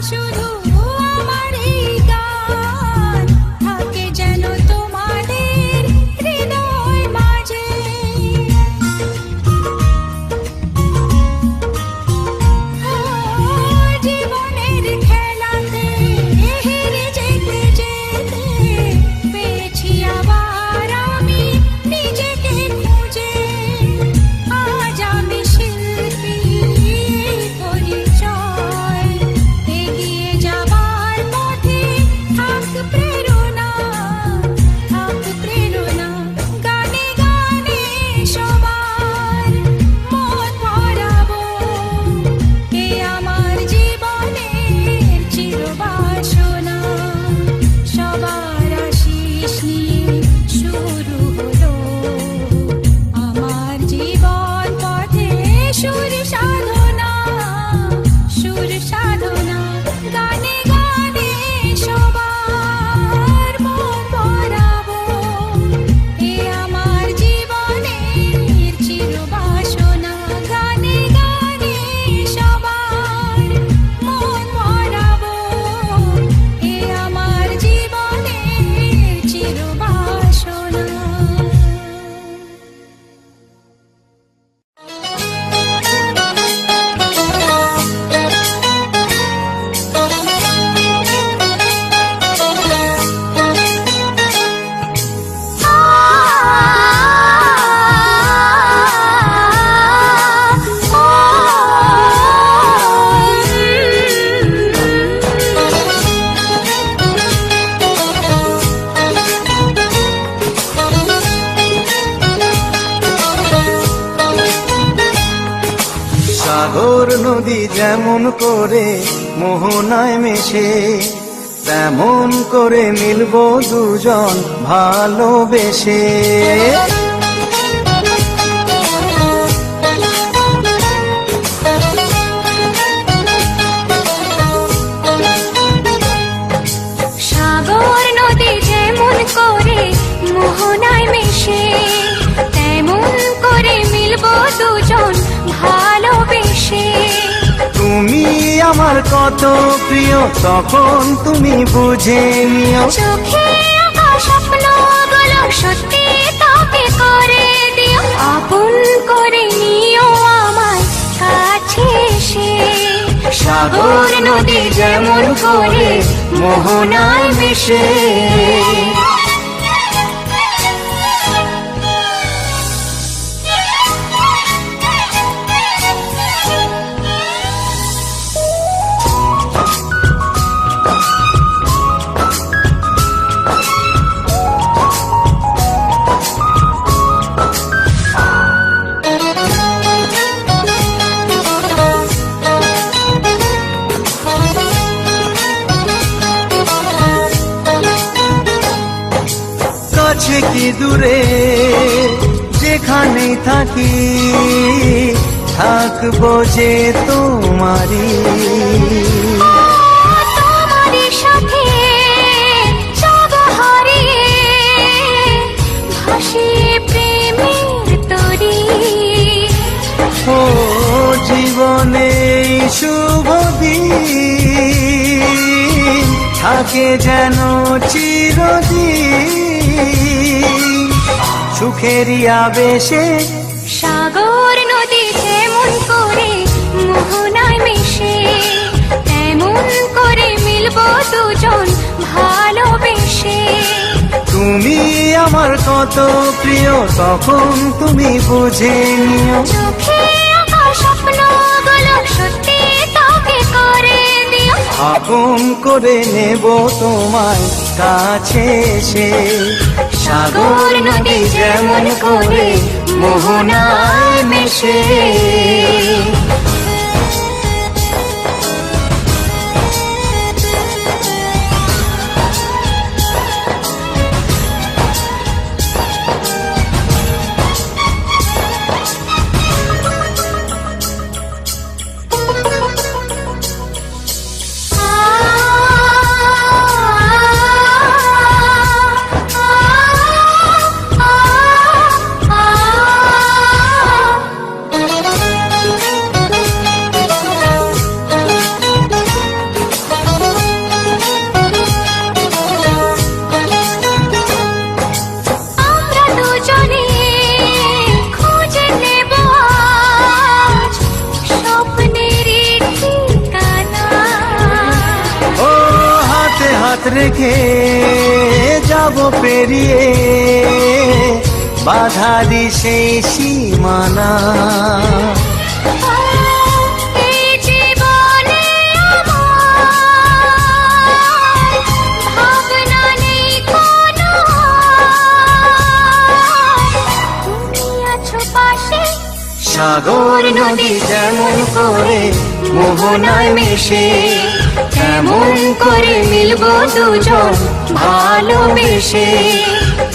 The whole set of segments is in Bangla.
শুধু আমার এই গান থাকে যেন তোমাদের হৃদয় মাঝে। জীবনের খেলাতে হেরে যেতে যেতে পেয়েছি আবার আমি নিজেকে খুঁজে। আজ আমি শিল্পী পরিচয়, এগিয়ে যাবার পথে থাক প্রেরণা, থাক প্রেরণা। গানে গানে সবার মন ভরাবো, এ আমার জীবনের চিরবাসনা। সবার আশিস নিয়ে শুরু হলো আমার জীবন পথে সুর সাধনা, সুর সাধনা। গানে গানে সবার মন ভরাবো, এ আমার জীবনের চিরবাসনা। গানে গানে সবার মন ভরাবো, এ আমার জীবনের চিরবাসনা। সাগর নদী যেমন করে মোহনায় মেশে, তেমন করে মিলবো দুজন ভালোবেসে। সাগর নদী যেমন করে মোহনায় মেশে, তেমন করে মিলবো দুজন ভালোবেসে। তুমি আমার কত প্রিয় তখন তুমি বুঝে নিও। চোখে আঁকা স্বপ্নগুলো সত্যি তবে করে দিও, আপন করে নিও আমায় কাছে এসে। সাগর নদী যেমন করে মোহনায় মেশে। কাছে কি দূরে যেখানেই থাকি, থাকবো যে তোমারি। তোমারই সাথে যাব হারিয়ে, ভাসিয়ে প্রেমের তরী। ও জীবনে শুভ দিন থাকে যেন চিরদিন, সুখেরই আবেশে। সাগর নদী যেমন করে মোহনায় মিশে, তেমন করে মিলবো দুজন ভালোবেসে। তুমি আমার কত প্রিয় তখন তুমি বুঝে নিও। চোখে আঁকা স্বপ্নগুলো সত্যি তবে করে দিও, আপন করে নেব তোমায় কাছে এসে। সাগর নদী যেমন করে মোহনায় মেশে। রেখে যাব পেরিয়ে বাধারি সেই সীমানা। এই জীবনে আমার ভাবনা নেই কোনো, তুমি আছো পাশে। সাগর নদী যেমন করে মোহনায় মিশে, তেমন করে মিলবো দুজন ভালোবেসে।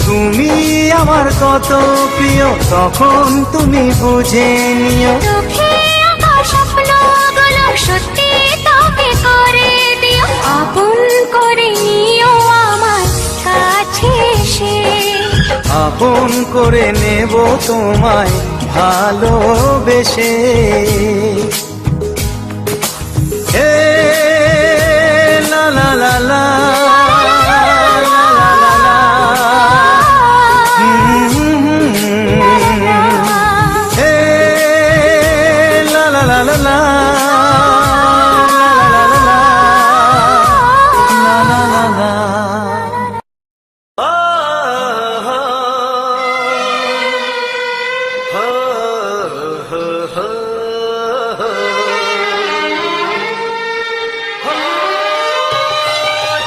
তুমি আমার কত প্রিয় তখন তুমি বুঝে নিও। চোখে আঁকা স্বপ্নগুলো সত্যি তোকে করে দিও, আপন করে নিও আমার কাছে এসে। আপন করে নেব তোমায় ভালোবেসে। হে লা লা লা লা লা লা লা লা। হে লা লা লা লা লা লা লা লা লা।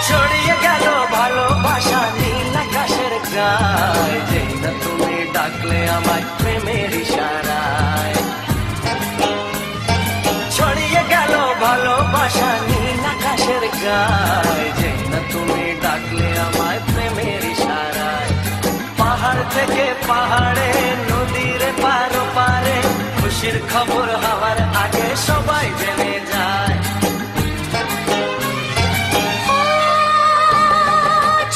ছড়িয়ে গেল ভালোবাসা নীল আকাশের গায়, যেই না তুমি ডাকলে আমায় প্রেমের ইশারায়। ছড়িয়ে গেল ভালোবাসা নীল আকাশের গায়, যেই না তুমি ডাকলে আমায় প্রেমের ইশারায়। পাহাড় থেকে পাহাড়ে নদীর পারো পারে, খুশির খবর হওয়ার আগে সবাই জেনে যায়।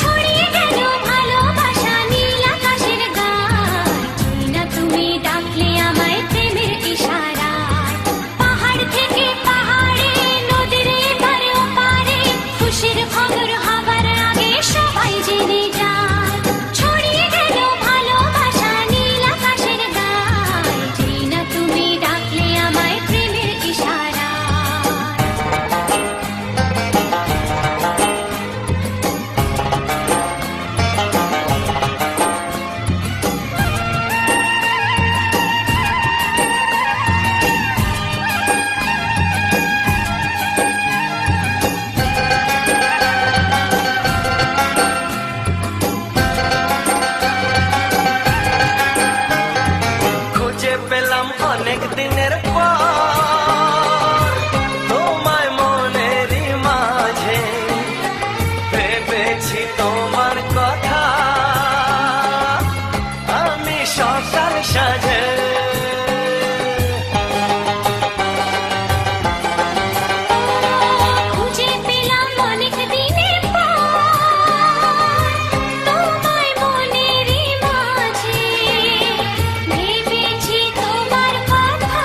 ছড়িয়ে গেল ভালোবাসা নীল আকাশের গায়, যেই না তুমি ডাকলে আমায় প্রেমের ইশারায়। পাহাড় থেকে পাহাড়ে নদীর এপারে ওপারে, খুশির খবর হবার আগে সবাই জেনে যায়। ছড়িয়ে গেল ভালোবাসা নীল আকাশের গায়, যেই না তুমি ডাকলে আমায় প্রেমের ইশারায়। খুঁজে পেলাম অনেক দিনের পর তোমায় মনেরই মাঝে, ভেবেছি তোমার কথা আমি সকাল সাজে। খুঁজে পেলাম অনেক দিনের পর তোমায় মনেরই মাঝে, ভেবেছি তোমার কথা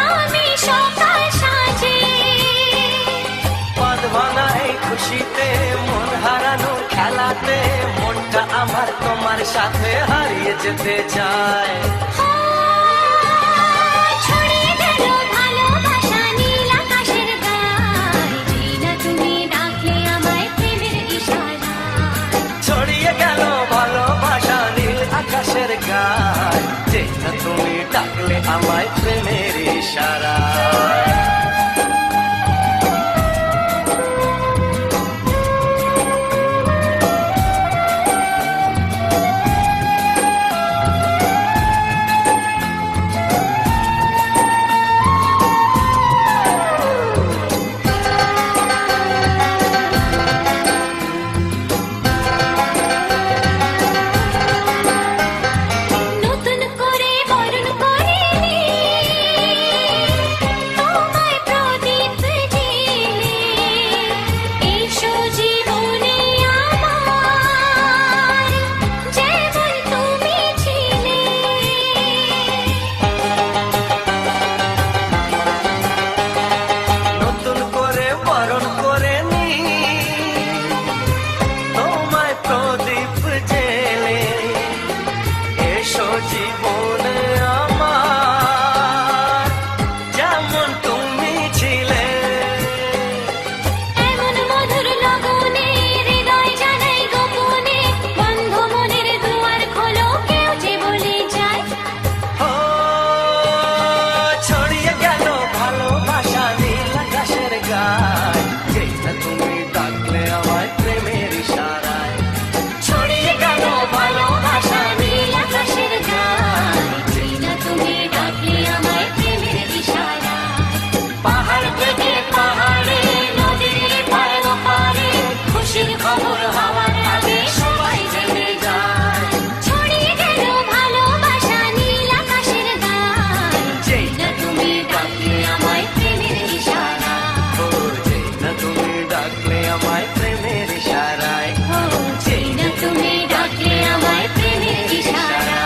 আমি সকাল সাজে। পদ ভাঙা এই খুশিতে মন হারানো খেলাতে, মনটা আমার তোমার সাথে হারিয়ে যেতে চায়। ছড়িয়ে গেল ভালোবাসা নীল আকাশের গায়, যেই না তুমি ডাকলে আমায় প্রেমের ইশারায়। ছড়িয়ে গেল ভালোবাসা নীল আকাশের গায়, যেই না তুমি ডাকলে আমায় প্রেমের ইশারায়। নতুন করে বরণ করে নে পাহাড় থেকে পাহাড়ে নদীর পারে ওপারে খুশির খবর হওয়ার আগে সবাই জেনে যায় ছড়িয়ে গেল ভালোবাসা নীল আকাশের গায় যেই না তুমি ডাকলে আমায় প্রেমের ইশারা ও যেই না তুমি ডাকলে আমায় প্রেমের ইশারায় ও যেই না তুমি ডাকলে আমায় প্রেমের ইশারা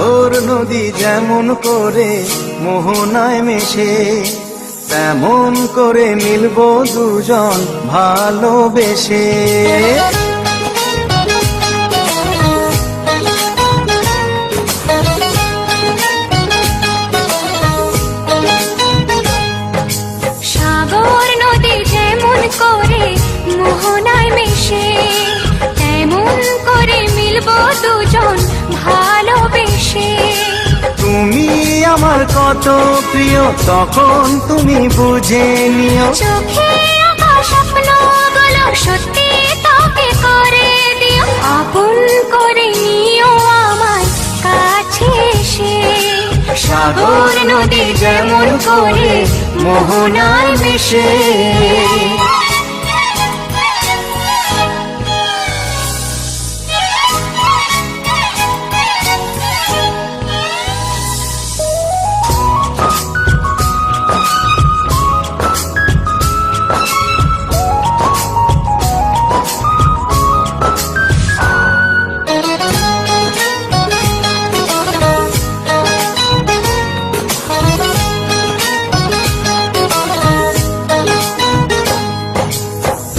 সাগর নদী যেমন করে মোহনায় মেশে, তেমন করে মিলবো দুজন ভালোবেসে। সাগর নদী যেমন করে মোহনায় মিশে, তেমন করে মিলবো দুজন ভালোবেসে। তুমি আমার কত প্রিয় তখন তুমি বুঝে নিও, চোখে আঁকা স্বপ্নগুলো সত্যি তোকে করে দিও, আপন করে নিও আমার কাছে এসে। সাগর নদী যেমন করে মোহনায় মিশে।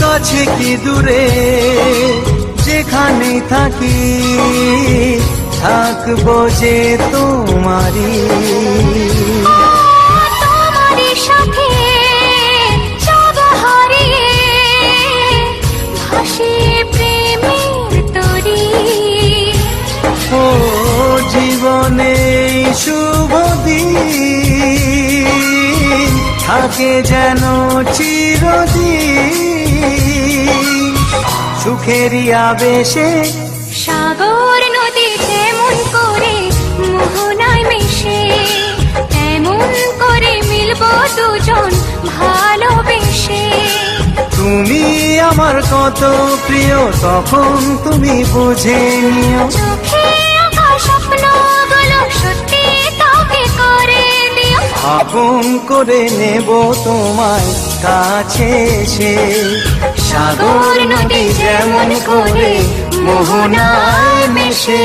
কাছে কি দূরে যেখানে থাকি, থাকবো যে তোমারি। তোমারই সাথে যাব হারিয়ে, ভাসিয়ে প্রেমের তরী। ও জীবনে শুভ দিন থাকে যেন চিরদিন, সুখেরই আবেশে। সাগর নদী যেমন করে মোহনায় মিশে, তেমন করে মিলবো দুজন ভালোবেসে। তুমি আমার কত প্রিয় তখন তুমি বুঝে নিও, চোখে আঁকা স্বপ্নগুলো সত্যি তোকে করে দিও, আপন করে নেব তোমায় কাছে এসে। সাগর নদী যেমন করে মোহনায় মেশে।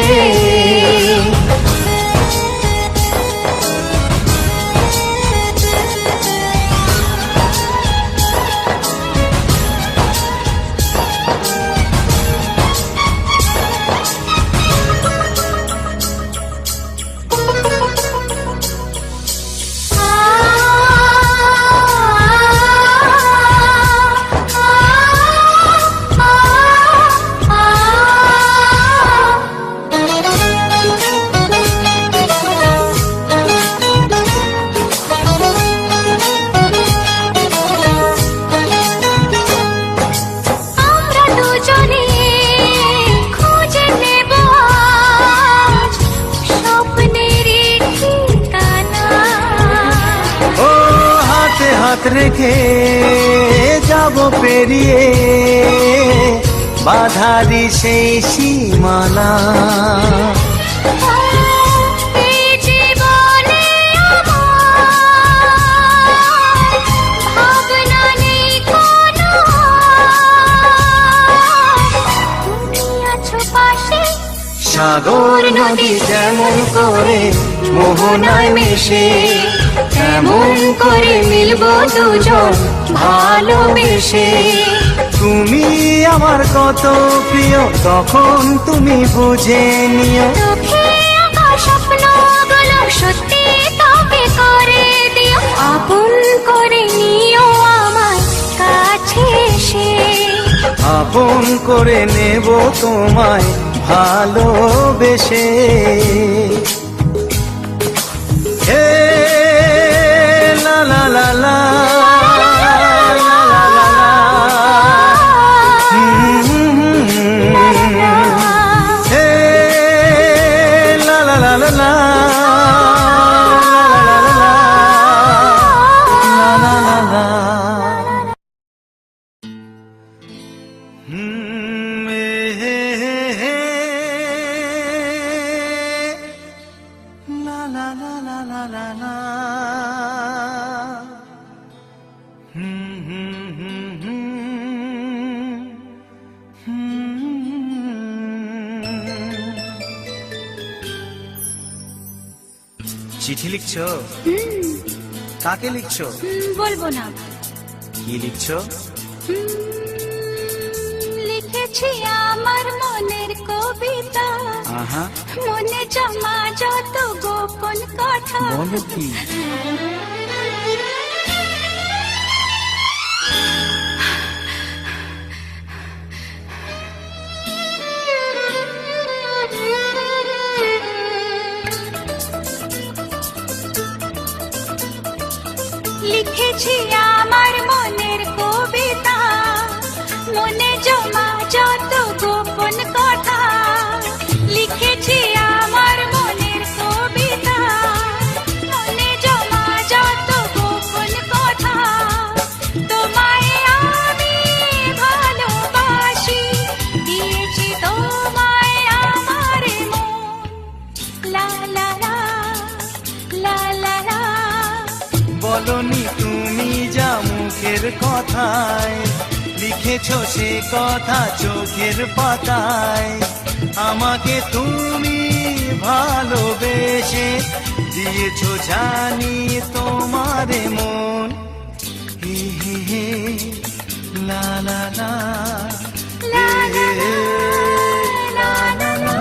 আমরা দুজনে খুঁজে নেব আজ স্বপ্নেরই ঠিকানা। ও হাতে হাত রেখে যাব পেরিয়ে বাধারি সেই সীমানা। এই জীবনে আমার ভাবনা নেই কোনো, তুমি আছো পাশে। সাগর নদী যেমন করে মোহনায় মেশে, তেমন করে মিলবো দুজন ভালোবেসে। তুমি আমার কত প্রিয় তখন তুমি বুঝে নিও, চোখে আঁকা স্বপ্নগুলো সত্যি তোকে করে দিও, আপন করে নিও আমার কাছে এসে। আপন করে নেব তোমায় ভালোবেসে। হে লা লা লা লা লা লা লা লা। হে লা লা লা লা লা লা লা লা লা। La la la la la la la. চিঠি লিখছো? কাকে লিখছো? বলবো না। কি লিখছো? লিখেছি আমার মনের কবিতা, আহা, মনে জমা যত গোপন কথা। বলো কি? লিখেছি আমার মনের কবিতা, মনে জমা যত গোপন কথা। লিখেছি আমার মনের কবিতা, মনে জমা যত গোপন কথা। তোমায় আমি ভালোবাসি, দিয়েছি তোমায় আমার মন। লা লা লা, লা লা লা। বলনি তুমি যা মুখের কথায়, লিখেছো সে কথা চোখের পাতায়। আমাকে তুমি ভালোবেসে দিয়েছো জানি তোমার মন। হে হে হে, লা লা লা, লা লা লা, লা লা লা।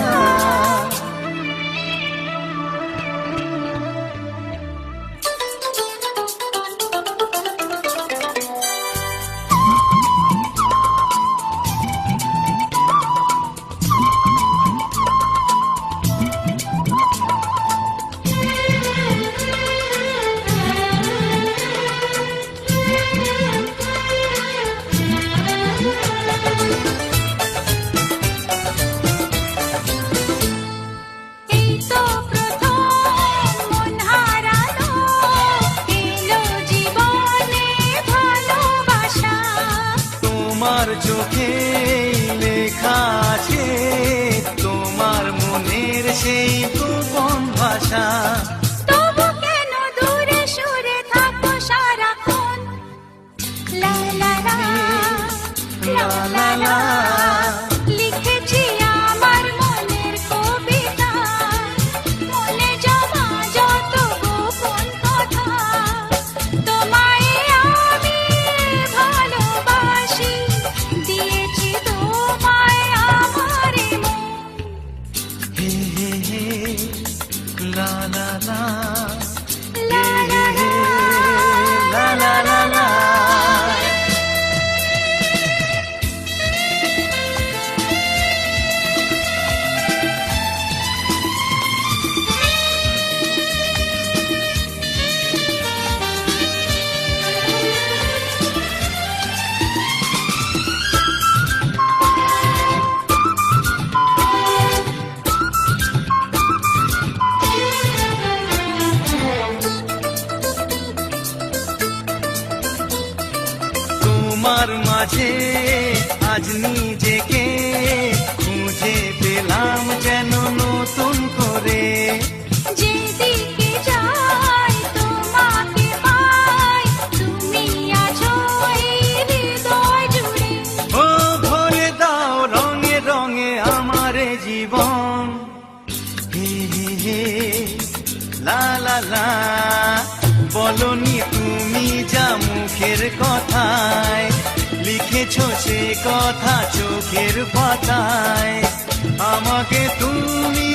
এই তো প্রথম মন হারানো, এলো জীবনে ভালোবাসা। তোমার চোখে লেখা আছে তোমার মনের সেই গোপন ভাষা। তবু কেন দূরে সরে থাকো সারাক্ষণ? লা লা লা, লা লা লা। লিখেছি আমার মনের কবিতা, মনে জমা যত গোপন কথা। তোমায় আমি ভালোবাসি, দিয়েছি তোমায় আমার মন। হে হে হে, লা লা লা, লা লা লা, লা লা লা লা। তোমার মাঝে আজ নিজেকে খুঁজে পেলাম যেন নতুন করে। যেদিকে যাই তোমাকে পাই, তুমি আছো এই হৃদয় জুড়ে। ও ভরে দাও রঙে রঙে আমার জীবন। হে হে হে, লা লা লা। বলনি তুমি যা মুখের কথায়, লিখেছো সে কথা চোখের পাতায়। আমাকে তুমি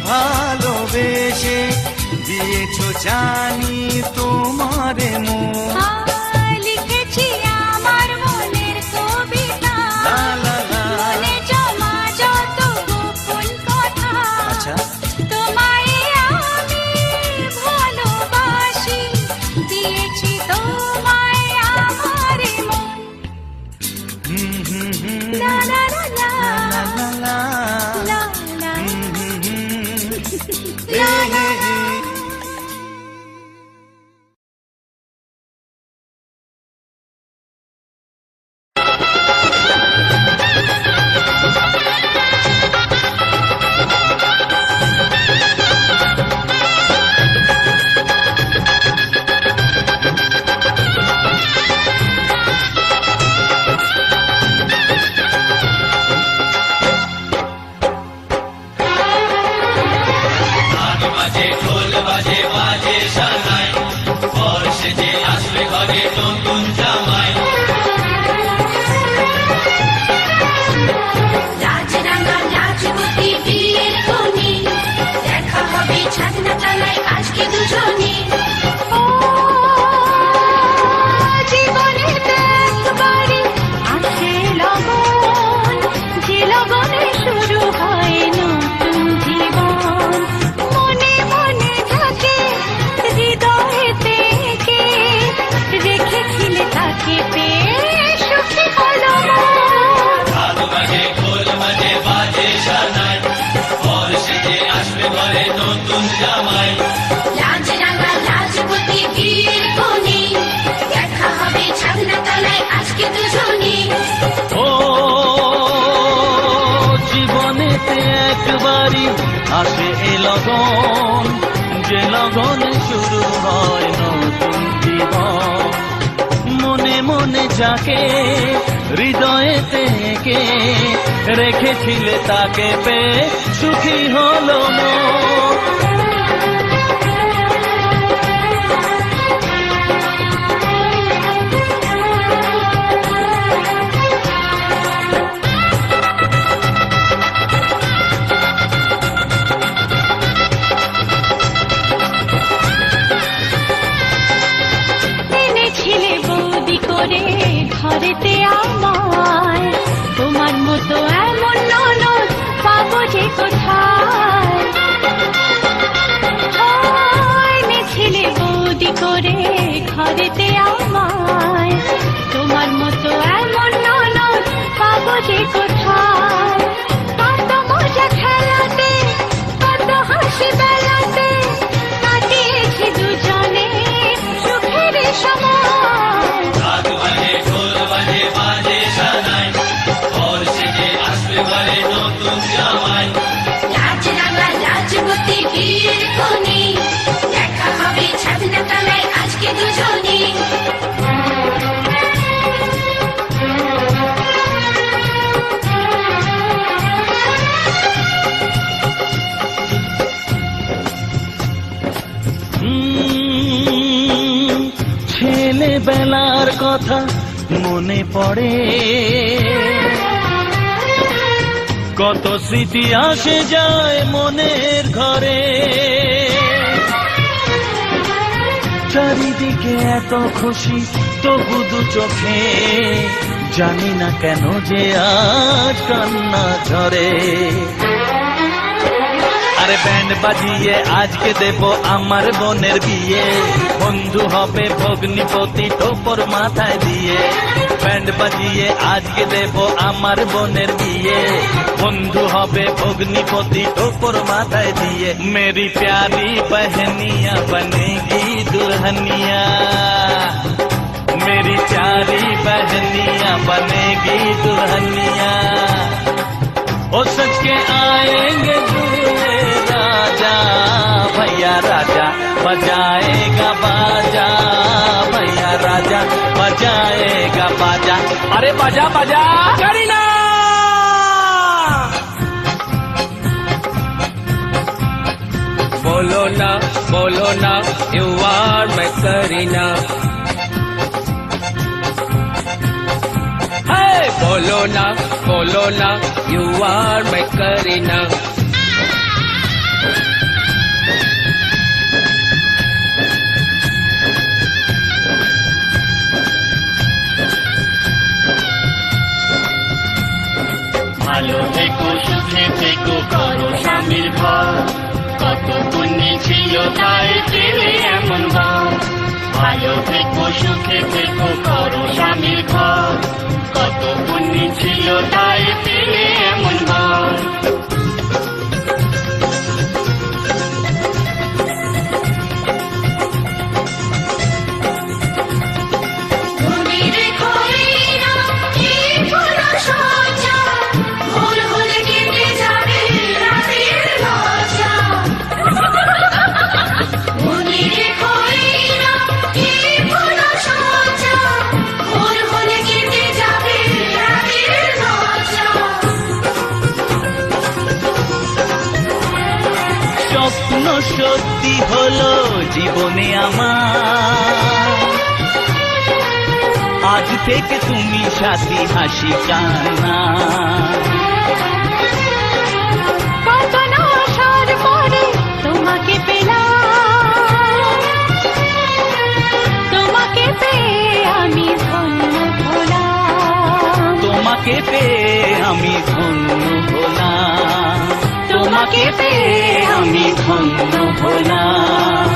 ভালোবেসে দিয়েছো জানি তোমার মন। লিখেছি আমার মনের কবিতা, লা লা লা। মনে জমা যত গোপন কথা। আচ্ছা, তোমায় আমি ভালোবাসি, দিয়েছি তোমায় আমার মন। হুম হুম হুম, লা লা লা লা, লা লা লা, লা লা, হুম হুম হুম, লা হে লা হে হে। আসে এ লগন, যে লগনে শুরু হয় নতুন জীবন। মনে মনে যাকে হৃদয়েতে এঁকে রেখেছিলে তাকে পেয়ে সুখী হলো মন। এনেছিলে বৌদি করে ঘরেতে আমায়, তোমার মতো এমন ননদ পাবো যে কোথায়। ও, এনেছিলে বৌদি করে ঘরেতে আমায়, তোমার মতো এমন ননদ পাবো যে কোথায়। কত মজা খেলাতে, কত হাসি বেলাতে কাটিয়েছি দুজনে সুখের সময়। রাত বাজে ঢোল বাজে বাজে সানাই, ঘর সেজে আসবে ঘরে নতুন জামাই। রাজরাঙা রাজবতী বিয়ের কোণে দেখা হবে ছাদনা তলায় আজকে দুজনে। ছেলেবেলার কথা মনে পড়ে, কত স্মৃতি আসে যায় মনের ঘরে। চারিদিকে এত খুশি তবু দু চোখে, জানি না কেন যে আজ কান্না ঝরে। আরে ব্যান্ড বাজিয়ে আজকে দেব আমার বোনের বিয়ে, বন্ধু হবে ভগ্নিপতি টোপর মাথায় দিয়ে। ব্যান্ড বাজিয়ে আজকে দেব আমার বোনের বিয়ে, বন্ধু হবে ভগ্নিপতি টোপর মাথায় দিয়ে। মেরি প্যারি बहनिया बनेगी दुल्हनिया, मेरी प्यारी बहनिया बनेगी दुल्हनिया। ओ सच के आएंगे दूल्हे राजा, भैया राजा बजाएगा बाजा, भैया राजा बजाएगा बाजा। अरे बाजा बाजा करीना। बोलो ना यू आर माय करीना। बोलो ना यू आर माय करीना। ভালো থেকো সুখে থেকো করো স্বামীর ঘর, কত পুণ্যি ছিল তাই পেলে এমন বর। ভালো থেকো সুখে থেকো করো স্বামীর ঘর, কত পুণ্যি ছিল তাই পেলে এমন বর। মনে রেখো এই নাম, এই পুরো সজ্জা, ভোর হলে কেটে যাবে রাতের লজ্জা। মনে রেখো এই নাম, এই পুরো সজ্জা, ভোর হলে কেটে যাবে রাতের লজ্জা। স্বপ্ন সত্যি হলো জীবনে আমার, আজ থেকে তুমি সাথী হাসি কান্না। কত না আসার পরে তোমাকে পেলাম, তোমাকে পেয়ে আমি ধন্য হলাম। তোমাকে পেয়ে আমি ধন্য হলাম, তোমাকে পেয়ে আমি ধন্য হলাম।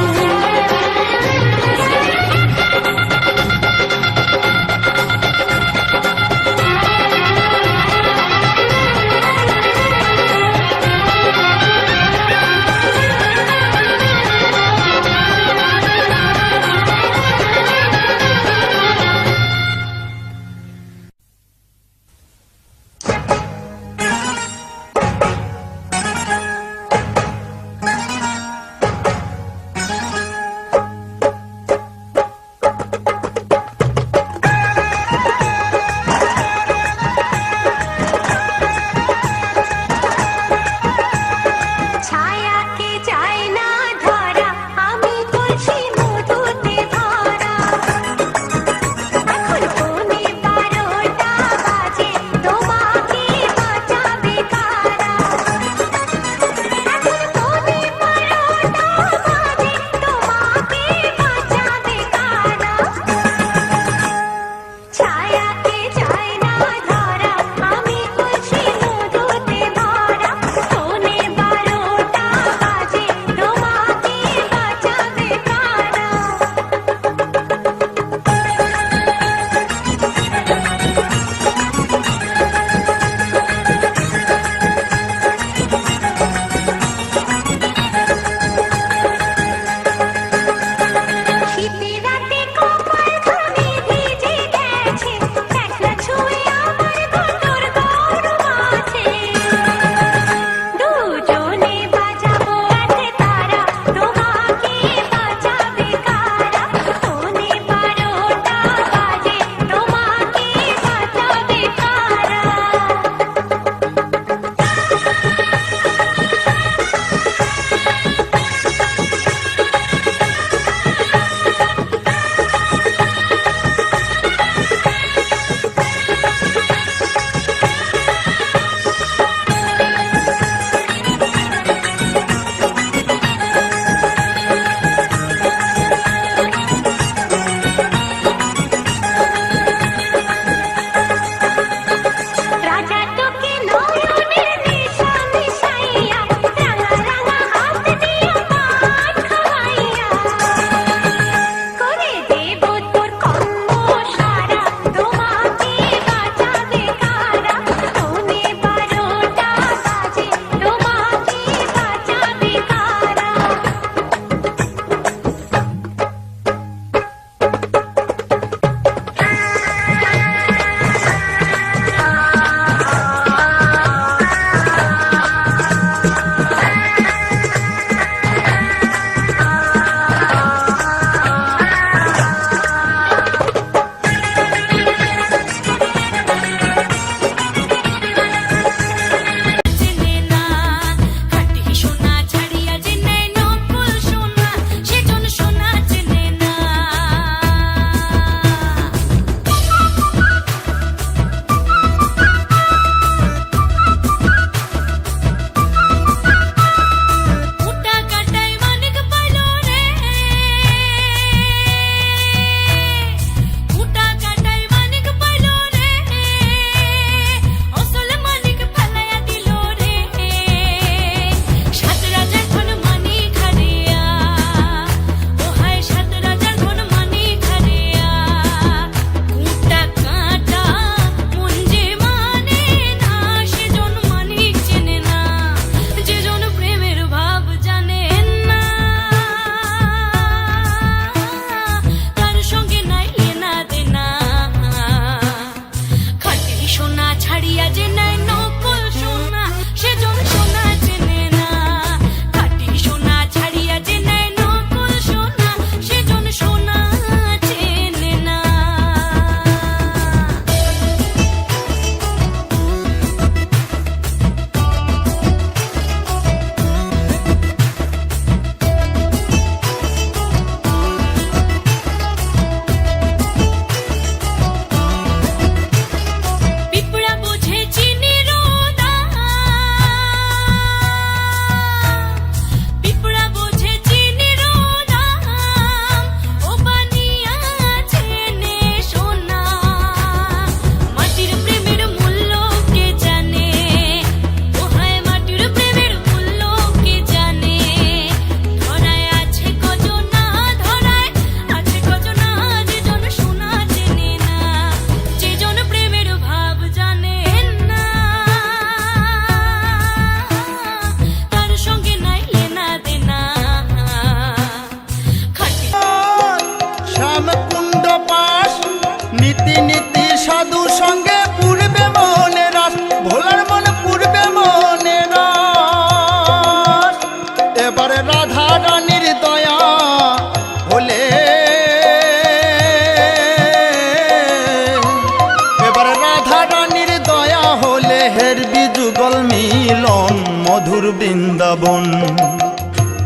মিলন মধুর বৃন্দাবন।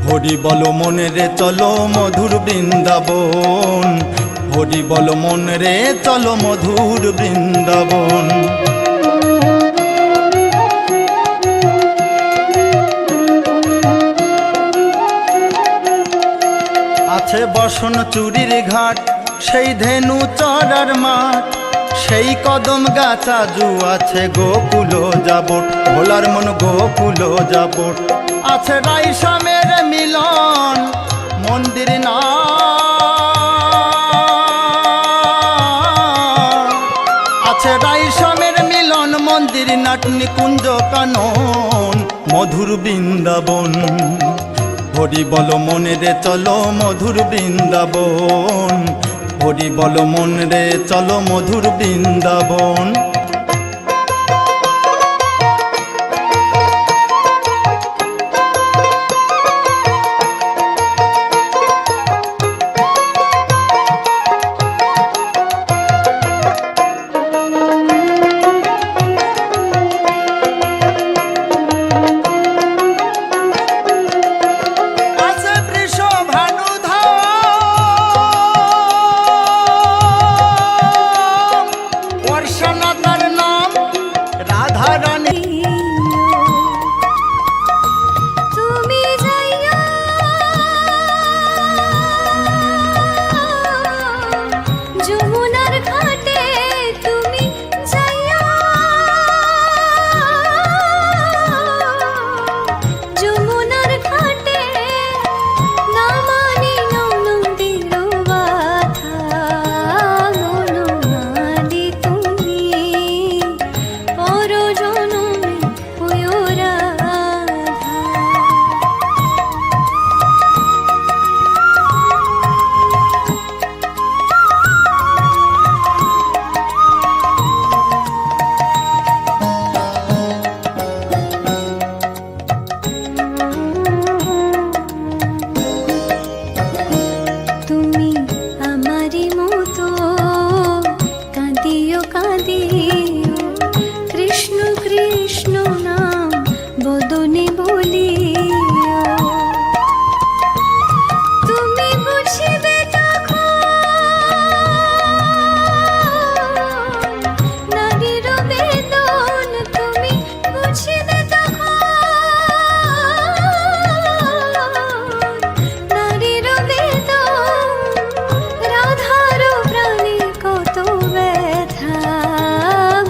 হরি বল মনে রে চলো মধুর বৃন্দাবন, হরি বল মন রে চলো মধুর বৃন্দাবন। আছে বসন চুরির ঘাট, সেই ধেনু চড়ার মাঠ, সেই কদম গাছা জু আছে গোকুল যাবট, ভোলার মন গোকুল যাবট। আছে রাইসামের মিলন মন্দির না, আছে রাইসামের মিলন মন্দির নাট নিকুঞ্জ কানন মধুর বৃন্দাবন। হরি বল মনে রে চলো মধুর বৃন্দাবন, হরি বল মন রে চলো মধুর বৃন্দাবন। তুমি যাইয়া যমুনার ঘাটে, তুমি যাইয়া যমুনার ঘাটে, না মানি নন্দির বাধা, মনোমালি তুমি পরজনমে হইও রাধা। তুমি আমারি মতো কাঁদিও কাঁদিও, কৃষ্ণ কৃষ্ণ নাম বদনে বলিও। তুমি বুঝিবে তখন নারীর বেদন, তুমি বুঝিবে তখন নারীর বেদন। রাধার প্রাণে কত ব্যথা,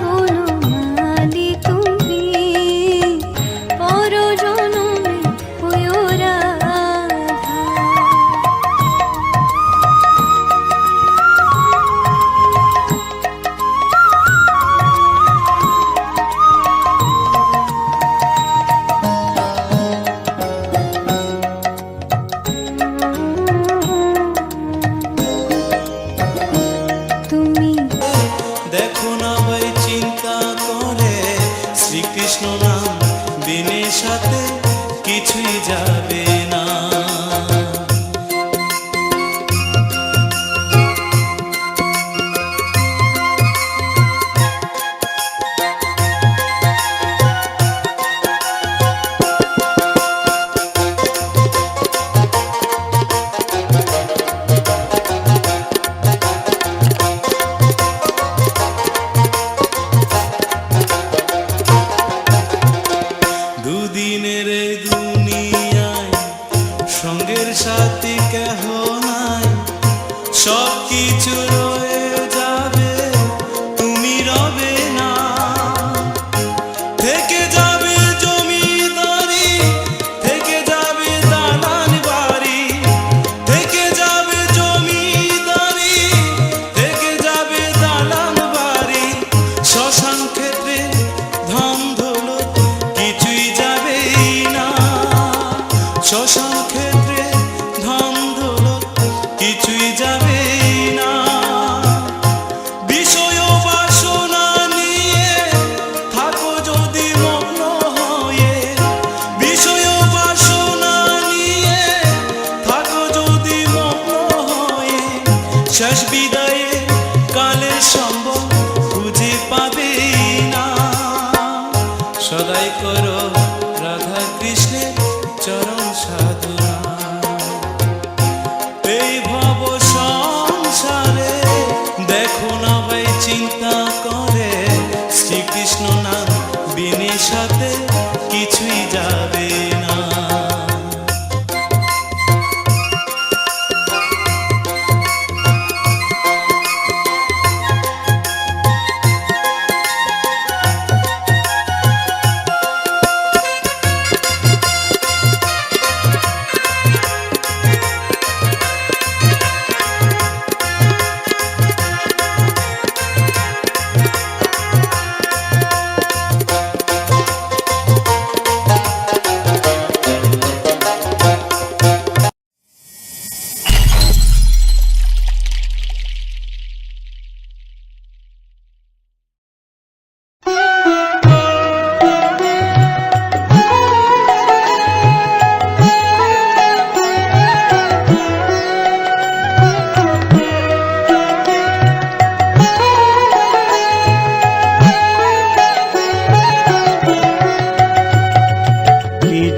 বনমালী তুমি পরজনমে হইও রাধা। তুমি দেখো না ভাই চিন্তা করে, শ্রীকৃষ্ণ নাম দিনের সাথে কিছুই যাবে না। দুদিনের এই দুনিয়ায়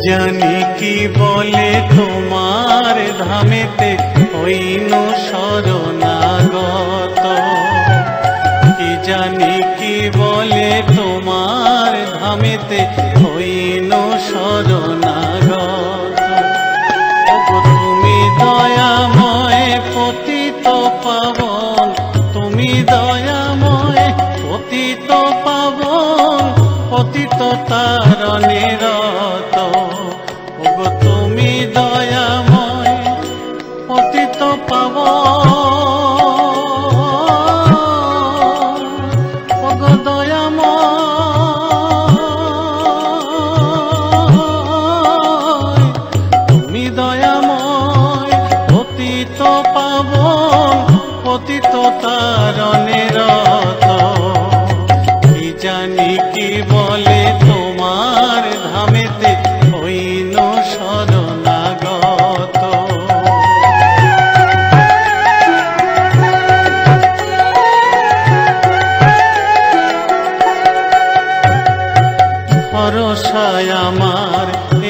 জানি কি বলে তোমার ধামেতে হইন শরণাগত, কি জানি কি বলে তোমার ধামেতে হইন শরণাগত। ওগো তুমি দয়াময় পতিত পাবন, তুমি দয়াময় পতিত পাবন, পতিত তারণে রত। ওগো তুমি দয়াময় পতিত পাবন, ওগো দয়াময়, তুমি দয়াময় পতিত পাবন, পতিত তারণে রত। কি জানি কি বলে তোমার ধামেতে হইন শরণাগত। ভরসায় আমার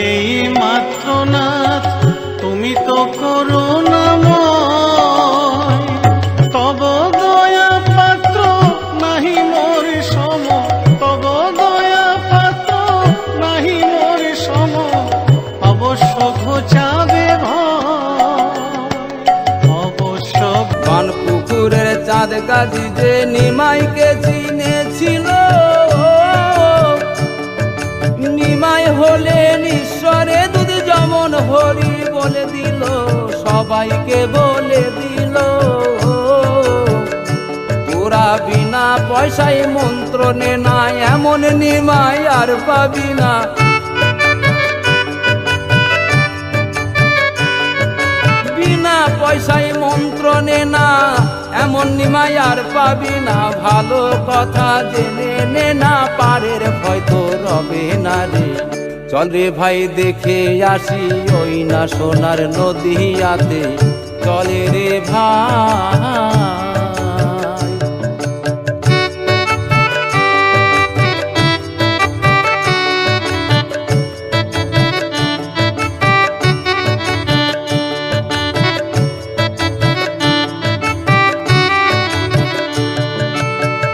এই মাত্র নাথ, তুমি তো করুণাময়। তব দয়া পাত্র নাহি মোর সম, তব দয়া পাত্র নাহি মোর সম, অবশ্য ঘোচাবে ভয়, অবশ্য। বানপুকুরের চাঁদ গাজি যে নিমাইকে চিনেছিল, নিমাই হলেন ঈশ্বরে দুধ যেমন হরি বলে দিল, সবাইকে বলে দিল। তোরা বিনা পয়সায় মন্ত্র নে না, এমন নিমাই আর পাবি না। বিনা পয়সায় মন্ত্র নে না, এমন নিমাই আর পাবি না। ভালো কথা জেনে নে না, পারের ভয় তো রবে না রে। চল রে ভাই দেখে আসি ওই না সোনার নদীয়াতে, চলে রে ভাই।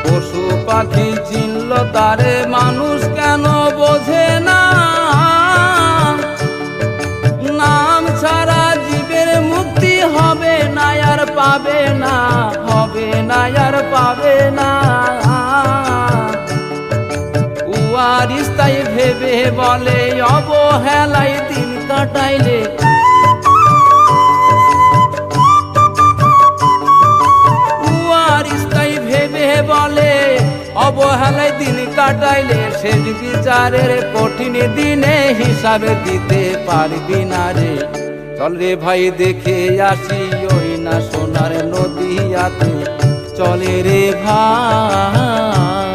পশু পাখি চিনল তারে, মানুষ কেন বোঝে না? নাম ছাড়া জীবের মুক্তি হবে না আর পাবে না, হবে না আর পাবে না। উয়ারিস তাই ভেবে বলে অবহেলায় দিন কাটাইলে, বলে অবহেলায় দিন কাটাইলে, শেষ বিচারের কঠিন দিনে হিসাবে দিতে পারবি না রে। চল রে ভাই দেখে আসি ওই না সোনার নদীয়াতে, চলে রে ভাই।